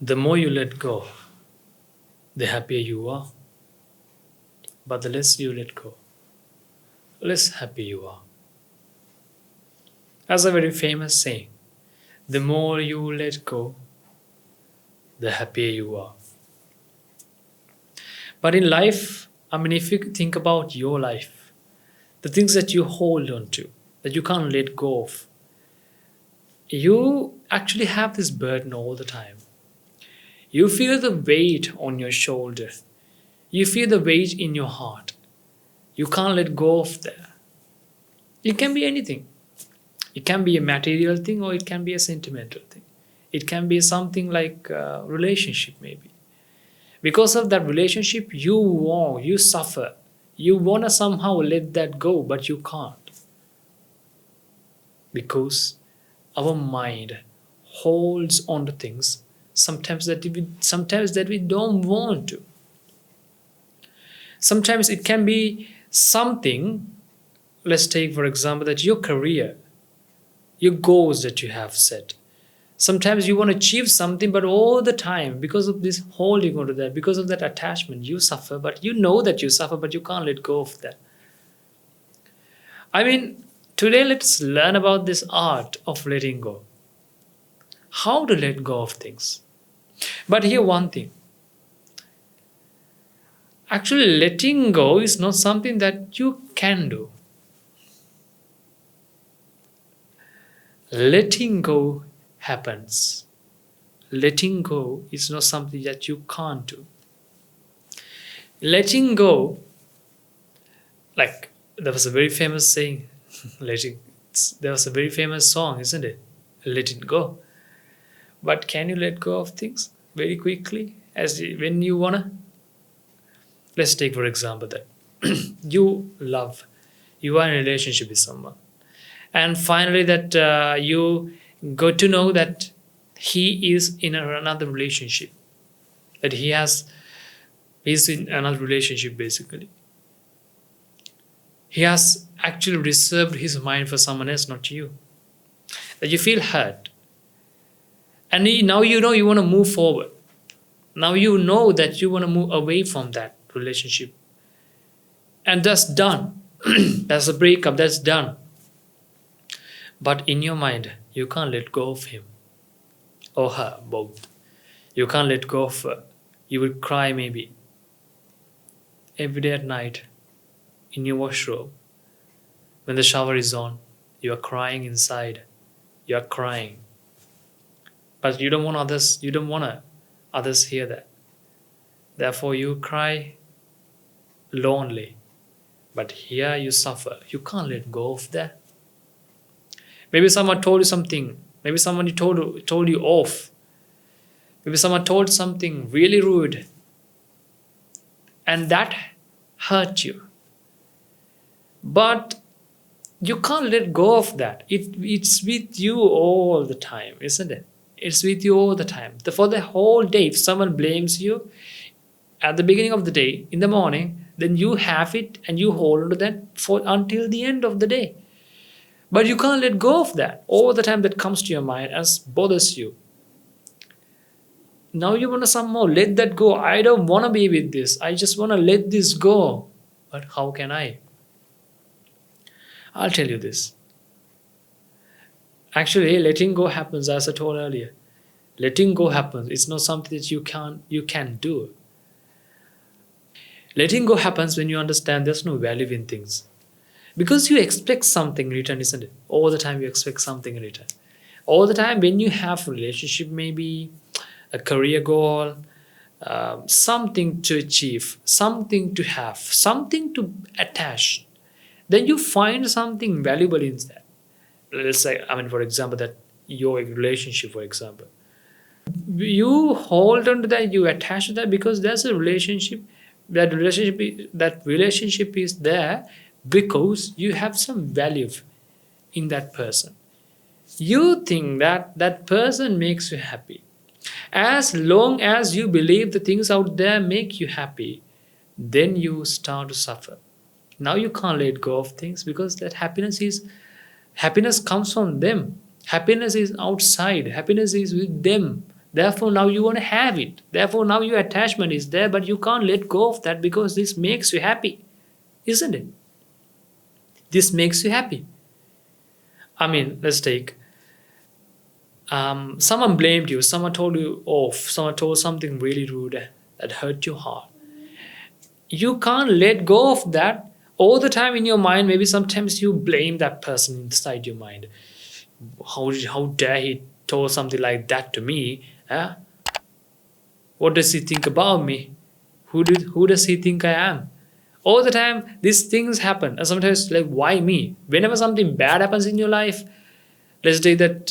The more you let go, the happier you are. But the less you let go, the less happy you are. That's a very famous saying. The more you let go, the happier you are. But in life, if you think about your life, the things that you hold on to, that you can't let go of, you actually have this burden all the time. You feel the weight on your shoulder. You feel the weight in your heart. You can't let go of that. It can be anything. It can be a material thing or it can be a sentimental thing. It can be something like a relationship maybe. Because of that relationship, you suffer. You want to somehow let that go, but you can't. Because our mind holds on to things sometimes that we don't want to. Sometimes it can be something, let's take for example that your career, your goals that you have set. Sometimes you want to achieve something, but all the time, because of this holding on to that, because of that attachment, you suffer, but you know that you suffer, but you can't let go of that. Today let's learn about this art of letting go. How to let go of things. But here one thing. Actually, letting go is not something that you can do. Letting go happens. Letting go is not something that you can't do. Letting go, like there was a very famous saying, there was a very famous song, isn't it? Let it go. But can you let go of things very quickly when you wanna? Let's take for example that you are in a relationship with someone, and finally that you got to know that he is in another relationship, that he's in another relationship basically. He has actually reserved his mind for someone else, not you. That you feel hurt. And now you know you want to move forward. Now you know that you want to move away from that relationship. And that's done. That's a breakup, that's done. But in your mind, you can't let go of him or her, both. You can't let go of her. You will cry maybe every day at night in your washroom. When the shower is on, you are crying inside. You are crying. But you don't want others hear that. Therefore you cry lonely. But here you suffer. You can't let go of that. Maybe someone told you something. Maybe someone told you off. Maybe someone told something really rude. And that hurt you. But you can't let go of that. It's with you all the time, isn't it? It's with you all the time. For the whole day, if someone blames you at the beginning of the day, in the morning, then you have it and you hold on to that until the end of the day. But you can't let go of that. All the time that comes to your mind and bothers you. Now you want to somehow let that go. I don't want to be with this. I just want to let this go. But how can I? I'll tell you this. Actually, letting go happens, as I told earlier. Letting go happens. It's not something that you can do. Letting go happens when you understand there's no value in things. Because you expect something in return, isn't it? All the time you expect something in return. All the time when you have a relationship, maybe a career goal, something to achieve, something to have, something to attach, then you find something valuable in that. Let's say, for example, that your relationship, for example. You hold on to that, you attach to that because there's a relationship. That relationship is there because you have some value in that person. You think that that person makes you happy. As long as you believe the things out there make you happy, then you start to suffer. Now you can't let go of things because that happiness comes from them. Happiness is outside. Happiness is with them, Therefore, now you want to have it. Therefore, now your attachment is there, but you can't let go of that because this makes you happy, isn't it? This makes you happy. I mean, let's take someone blamed you, someone told you off, someone told something really rude that hurt your heart. You can't let go of that all the time in your mind. Maybe sometimes you blame that person inside your mind. How dare he told something like that to me? Huh? What does he think about me? Who does he think I am? All the time these things happen, and sometimes like, why me? Whenever something bad happens in your life, let's say that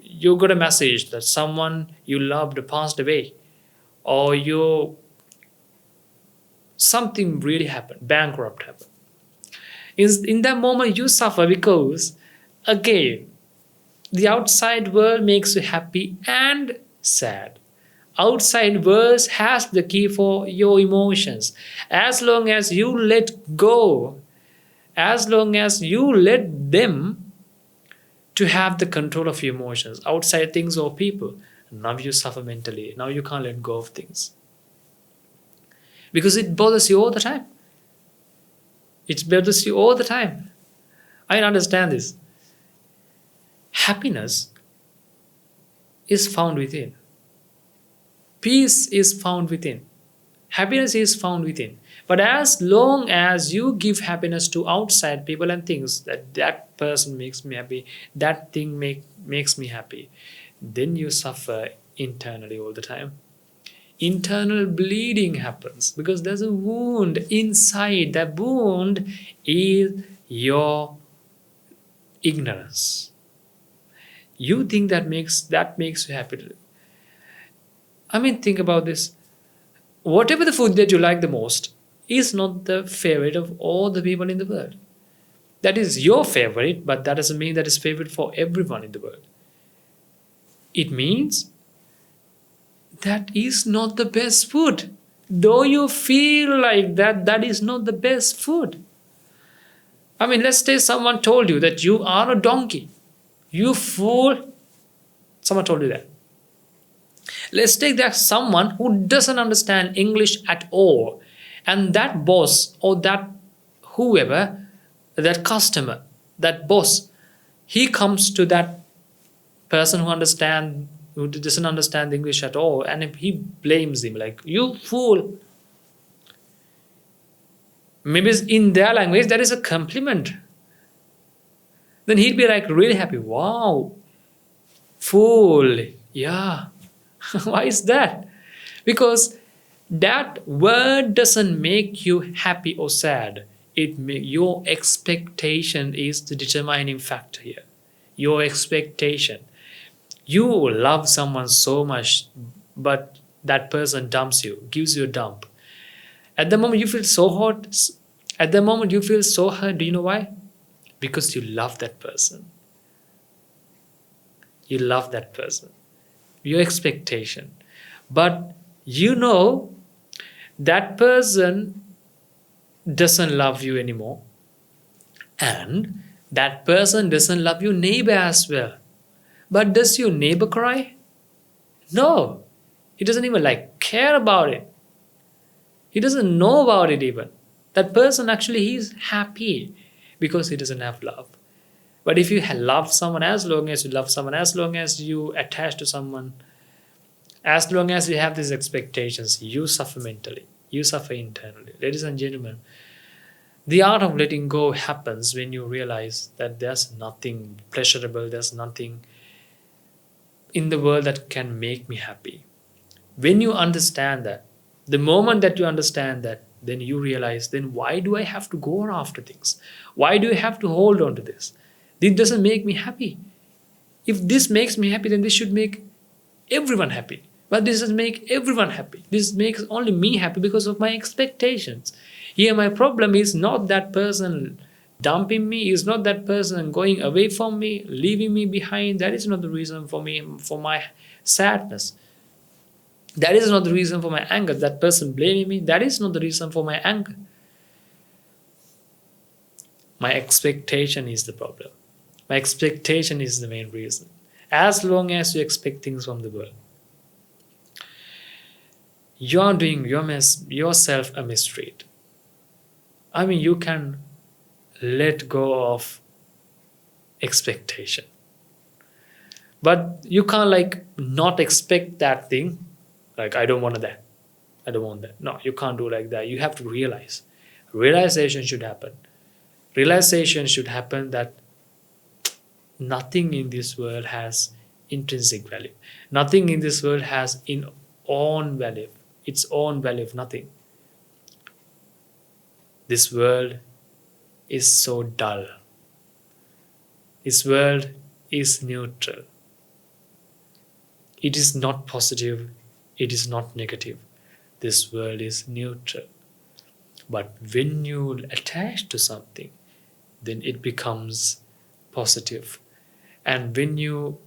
you got a message that someone you loved passed away, or something really happened, bankrupt happened. In that moment you suffer because, again, the outside world makes you happy and sad. Outside world has the key for your emotions. As long as you let go, as long as you let them to have the control of your emotions, outside things or people, now you suffer mentally. Now you can't let go of things. Because it bothers you all the time. It bothers you all the time. I understand this. Happiness is found within. Peace is found within. Happiness is found within. But as long as you give happiness to outside people and things, that person makes me happy, that thing makes me happy, then you suffer internally all the time. Internal bleeding happens because there's a wound inside. That wound is your ignorance. You think that makes you happy. I mean, think about this. Whatever the food that you like the most is not the favorite of all the people in the world. That is your favorite, but that doesn't mean that it's favorite for everyone in the world. It means that is not the best food. Though you feel like that is not the best food. I mean, let's say someone told you that you are a donkey. You fool. Someone told you that. Let's take that someone who doesn't understand English at all, and that boss or that whoever, that customer, that boss, he comes to that person who doesn't understand English at all, and he blames him like, you fool. Maybe in their language that is a compliment. Then he'd be like really happy. Wow, fool. Yeah. Why is that? Because that word doesn't make you happy or sad. Your expectation is the determining factor here. Your expectation. You love someone so much, but that person dumps you, gives you a dump. At the moment you feel so hot. At the moment you feel so hurt. Do you know why? Because you love that person. You love that person. Your expectation. But you know that person doesn't love you anymore, and that person doesn't love your neighbor as well. But does your neighbor cry? No. He doesn't even care about it. He doesn't know about it even. That person actually, he's happy because he doesn't have love. But if you love someone, as long as you love someone, as long as you attach to someone, as long as you have these expectations, you suffer mentally, you suffer internally. Ladies and gentlemen, the art of letting go happens when you realize that there's nothing pleasurable, there's nothing in the world that can make me happy. When you understand that, the moment that you understand that, then you realize, then why do I have to go after things? Why do I have to hold on to this? This doesn't make me happy. If this makes me happy, then this should make everyone happy. But this doesn't make everyone happy. This makes only me happy because of my expectations. Here my problem is not that person dumping me, is not that person going away from me, leaving me behind. That is not the reason for my sadness. That is not the reason for my anger. That person blaming me, that is not the reason for my anger. My expectation is the problem. My expectation is the main reason. As long as you expect things from the world, you are doing yourself a mistreat. I mean, you can let go of expectation. But you can't like not expect that thing. Like, I don't want that. I don't want that. No, you can't do like that. You have to realize. Realization should happen. Realization should happen that nothing in this world has intrinsic value. Nothing in this world has its own value of nothing. This world is so dull. This world is neutral. It is not positive. It is not negative. This world is neutral. But when you attach to something, then it becomes positive. And when you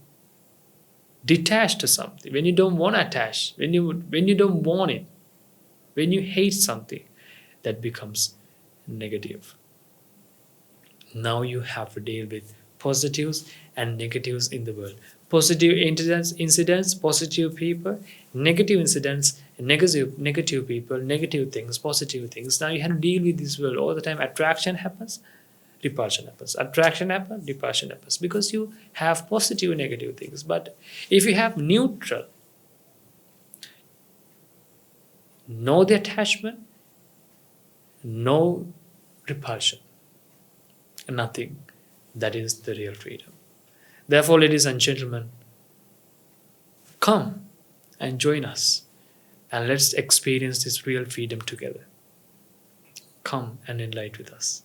detach to something, when you don't want to attach, when you don't want it, when you hate something, that becomes negative. Now you have to deal with positives and negatives in the world. Positive incidents, positive people, negative incidents, negative people, negative things, positive things. Now you have to deal with this world all the time. Attraction happens, repulsion happens. Attraction happens, repulsion happens. Because you have positive and negative things. But if you have neutral, no the attachment, no repulsion, nothing. That is the real freedom. Therefore, ladies and gentlemen, come and join us and let's experience this real freedom together. Come and enlighten with us.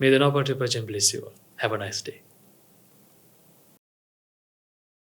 May the Noble Triple bless you all. Have a nice day.